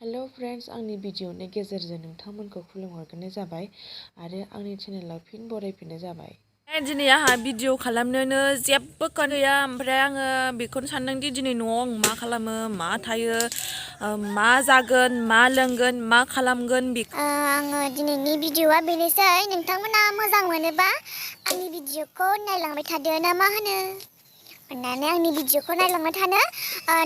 Hello friends, आंनि भिडिअनि गेजेरजों नोंथांमोनखौ खुलुमहरग्रोनाय जाबाय आरो आंनि चेनेलाव फिन बरायफिननाय जाबाय। दिनै आंहा भिडिअ खालामनोनो जेबो काट गैया। ओमफ्राय आङो बेखौनो सानदोंदि दिनै न'आव आं मा खालामो, मा थायो, मा जागोन, मा लोंगोन, मा खालामगोन। आङो दिनैनि भिडिअआ बेनोसै। नोंथांमोना मोजां मोनोबा आंनि भिडिअखौ नायलांबाय थादो ना मा होनो? अन्नानै आंनि भिडिअखौ नायलांबाय थानो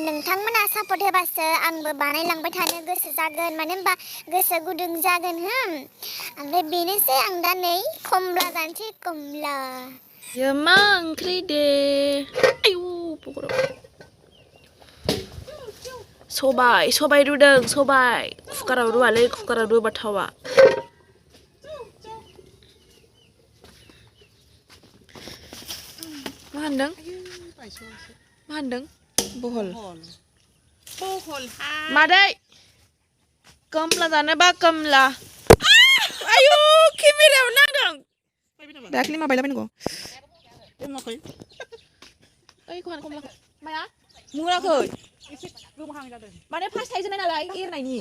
नोंथांमोना सापर्ट होबासो आंबो बानायलांबाय थानो गोसो जागोन, मानो होनबा गोसो गुदुं जागोन। ओमफ्राय बेनोसै, आं दा नै खमला जानोसै, खमला। मा ओंख्रि दे? आयु सबाइ रुदों, सबाइ कुकाराव रुवालै, कुकाराव रुबा थावा। मा होनदों? मा होनदों? बहल मादै कमला जानोबा कमला। आयु केमेरायाव नांदों। दाखलि मा बायलाबायनांगौ? ओइ खौहान कमलाखौ माया मुराखै माने फार्स्ट थाइजेननाय नालाय एरनायनि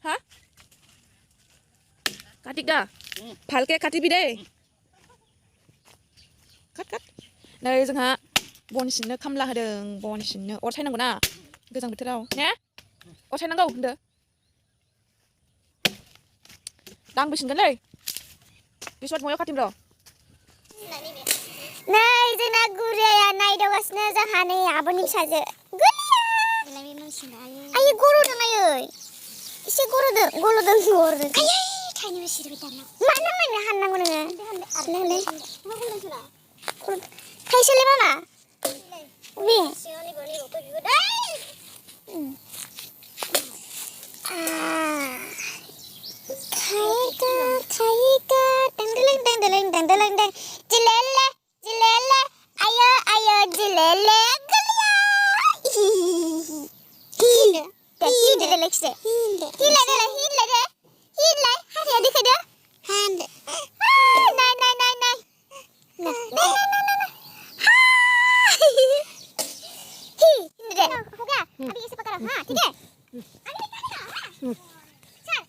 हा काटिक दा भालके काटिबि दे। काट नै जोंहा बन सिननो खामला होदों। बन सिननो अर सायनांगौ ना गोजां बोथोराव ने? अर सायनांगौ होनदो। दा आंबो सिनगोनलै। बिस्वाद मयाव काटिम र'। नै जोंना गुरियाया नायदावगासिनो, जोंहा नै आब'नि फिसाजो गुलिया। आयै गर'दों, आयै एसे गर'दों। आयै थाइनैबो सिरिबाय दाना। मानो नायनो हाननांगौ नोङो? थाइसेलै मामा बे deng jilele jilele ayo ayo jilele gulia hile hile lekse hile hari adik ada hand nay hi ini deh हो गया अभी ऐसे पकड़ो हाँ ठीक है अभी निकालेगा हाँ चल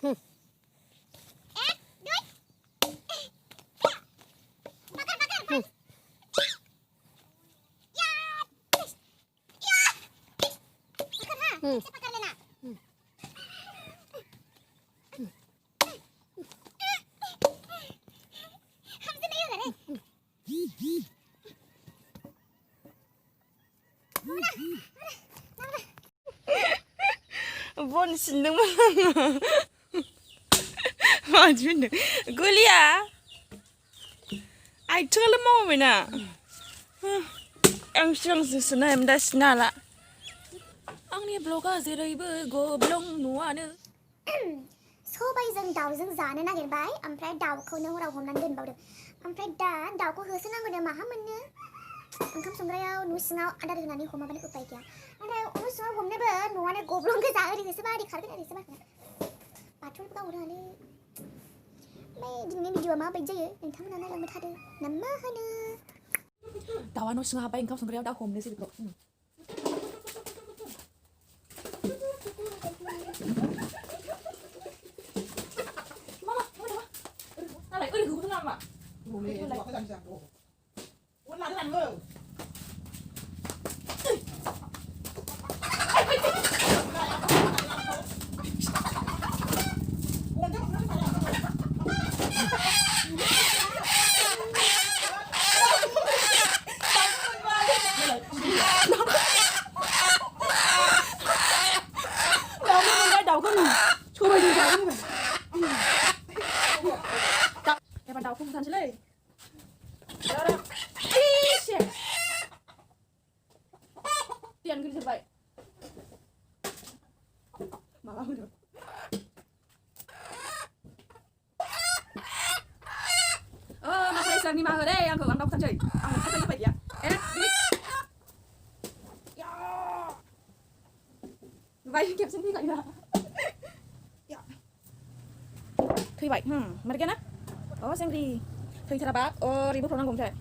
ऐसे पकड़ लेना। हमसे नहीं होगा रे। बन सिनदोंमोन आङो। मानसि होनदों गुलिया आथिङाल' मावबायना। आं सिगांसो सिननो हायोमोन, दा सिननो हाला। आंनि ब्लगा जेरैबो गब्लं न'आनो। सबाइजों दाउजों जानो नागिरबाय, ओमफ्राय दाउखौनो हराव हमनानै दोनबावदों। ओमफ्राय दा दाउखौ होसोनांगौ माहा मोननो? ओंखाम संग्रायाव न' सिङाव आदार होनानै हमाबानो उपाय गैया। नाथाय न' सिङाव हमनोबो न'आनो गब्लं गोजा, ओरै होसोबा ओरै खारगोन, ओरै होसोबा बाथौबो गावहरनो हानो। ओमफ्राय दिनैनि भिडिअआ माबायदि जायो नोंथांमोना नायलांबाय थादो ना मा होनो? दाउआ न' सिङाव हाबबाय ओंखाम संग्रायाव, दा हमनोसै बेखौ। Ewan daw kung saan sila eh. Tiyan ko sabay. Makamu daw. Oh, masay isang ni Maho deh. Ang daw kung saan siya. Ang kata niya pa ya. Ya. Vậy kẹp xin đi gọi là. Thôi vậy, mà cái nát. Xem đi. Thôi thà bác, ribu pronang gom saya.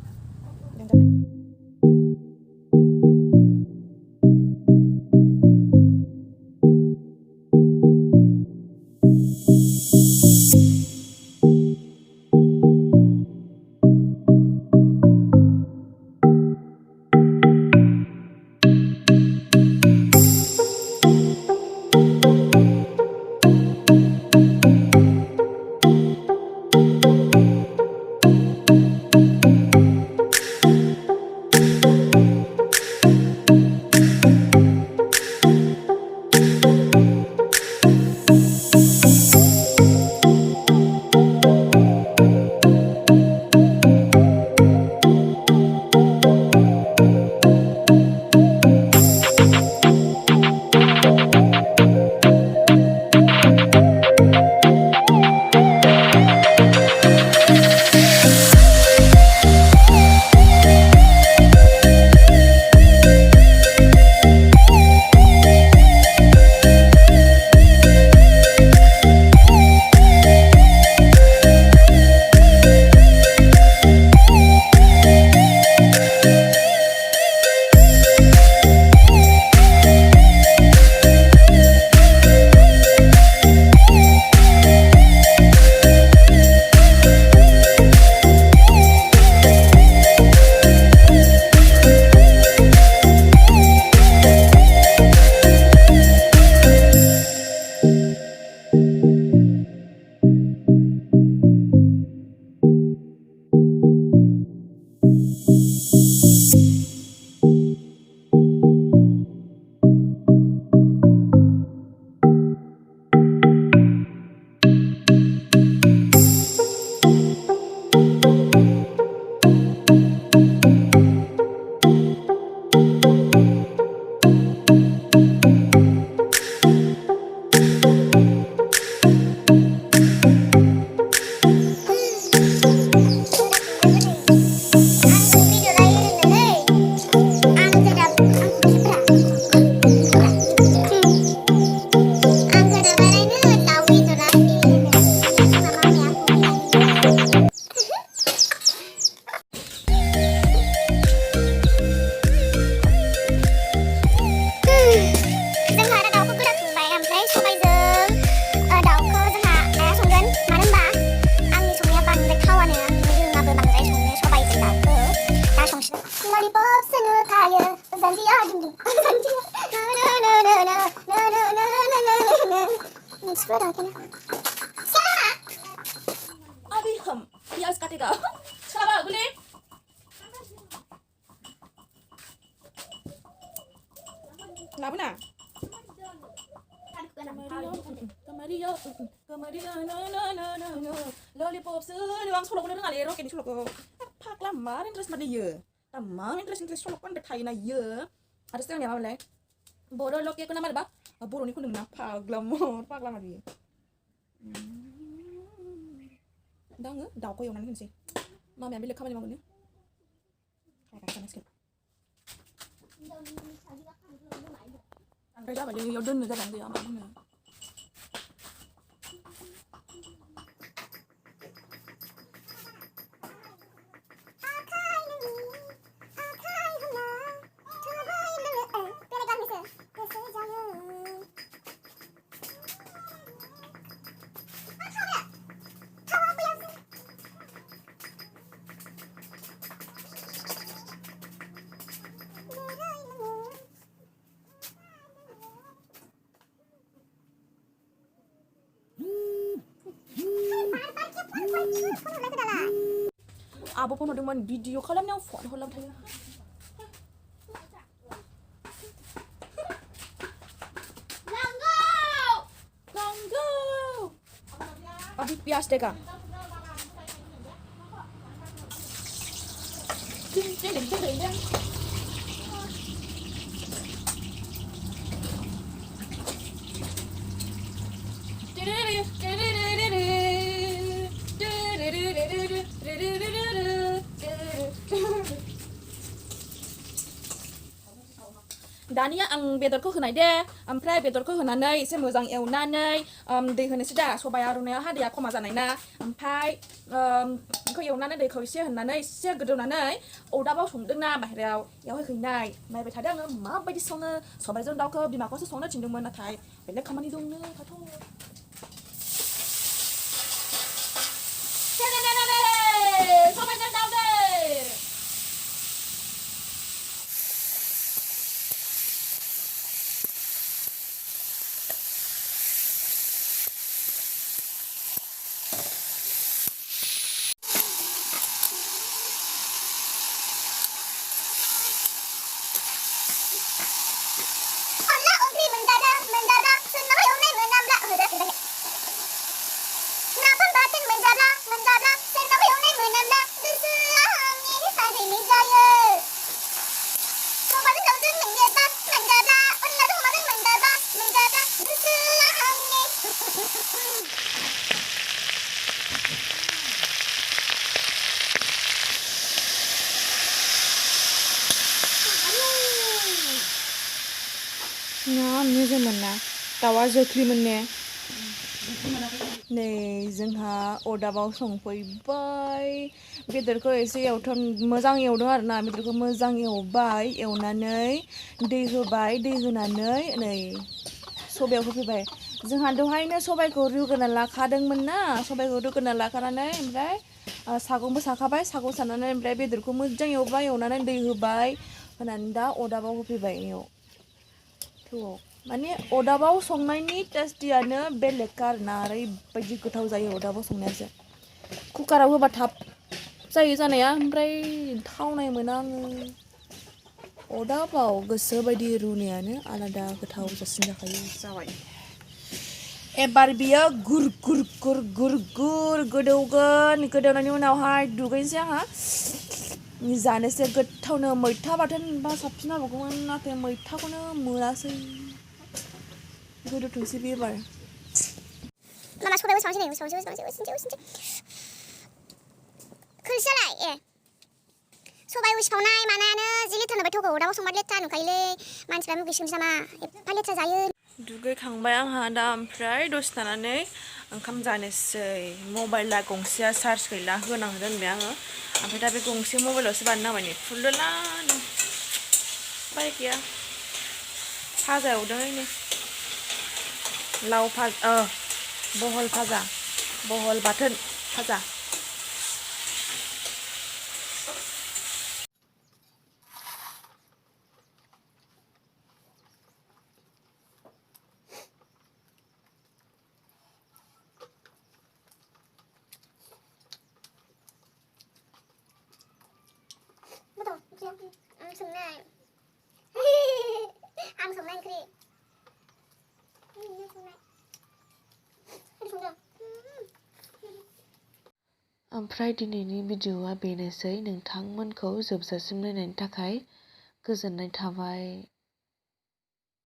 जोंहा दा दाउखौ गोदाखांबाय ओमफ्राय सबाइजों दाउखौ जोंहा आइया संगोन मानो होनबा आंनि संनाया बांद्राय थावानो आं रोङाबो बांद्राय संनो सबाइजों दाउखौ दा संसिगोन ललिपप सोनो थायो जानजिया दिंदिं जानजिया मिथिगौ दाउखौनो अभी हम प्याज काटेगा चला गुले लाबोना Kamaria, lollipop seluang solok nang ale roke ni solok pak lama interest mana ye lama interest solok kan betai na ye ada sekarang ya apa bodoh lok ye kena mana ba bodoh ni kun nang pak lama dia dah nge dah kau yang mana ni sih mami ambil kamera ni mana kayak sana sikit Kerja apa dia? Yang dun negara dia apa ni? Abu pun ada man video kalau ni phone kalau tanya. Langgo. Abi pias deka. दानिया आं बेदरखौ होनाय दे ओमफ्राय बेदरखौ होनानै एसे मोजां एवनानै दै होनोसै दा सबाया रुनायावहा दैया खमा जानाय ना ओमफ्राय बेखौ एवनानै दैखौ एसे होनानै एसे गोदौनानै अरदाबाव संदोंना बाहेरायाव बेयाव हैनाय नायबाय थादों आङो माबायदि सङो सबाइजों दाउखौ बिमाखौसो संनो थिनदोंमोन नाथाय बेलेग खामानि दंनो थाथ' सबाइजों दाउ दे मोजांमोन ना दाउआ जोख्लिमोन ने नै जोंहा अरदाबाव संफैबाय बेदरखौ एसे मोजां एवदों आरोना बेदरखौ मोजां एवबाय एवनानै दै होबाय दै होनानै नै सबायाव होफैबाय जोंहा दहायनो सबाइखौ रुग्रोना लाखादोंमोन ना सबाइखौ रुग्रोना लाखानानै ओमफ्राय सागंबो साखाबाय सागं सानानै ओमफ्राय बेदरखौ मोजां एवबाय एवनानै दै होबाय होनानै दा अरदाबाव होफैबाय इयाव थौआव माने अरदाबाव संनायनि टेस्टियानो बेलेगखा आरोना ओरैबायदि गोथाव जायो अरदाबाव संनायासो कुकाराव होबा थाब जायो जानाया ओमफ्राय थावनाय मोना आङो अरदाबाव गोसो बायदि रुनायानो आलादा गोथाव जासिन जाखायो जाबाय एबार बियो गुर गुर गुर गुर गुर गोदौगोन गोदौनायनि उनावहाय दुगैनोसै आंहा जानोसै गोथावनो मैथा बाथोन बा साबसिन हाबावगौमोन नाथाय मैथाखौनो मोनासै गोदौथोंसै बे एबार मामा सबाइबो सावनोसै नै सावनोसै खोलसियालाय ए सबाइ सावनाय मानायानो जि लेथ्रा नुबाय थौखौ अरदाबाव संबा लेथ्रा नुखायोलै मानसिफ्रा मुगैसोमसै नामा एफा लेथ्रा जायो दुगैखांबाय आंहा दा ओमफ्राय दसे थानानै ओंखाम जानोसै मबाइला गंसेया चार्ज गैला होनांगौ दोनबाय आङो ओमफ्राय दा बे गंसे मबाइलावसो बानायनांबाय नै फुललानो बाय गैया भाजा एवदों ओइनै लाव भाजा बहल भाजा बहल बाथोन भाजा Betul, songna. Ang songna yang kiri. Ini songna. Ini songna. ओमफ्राय दिनैनि भिडिअ'आ बेनोसै। नोंथांमोनखौ जोबजासिम नायनायनि थाखाय गोजोननाय थाबाय।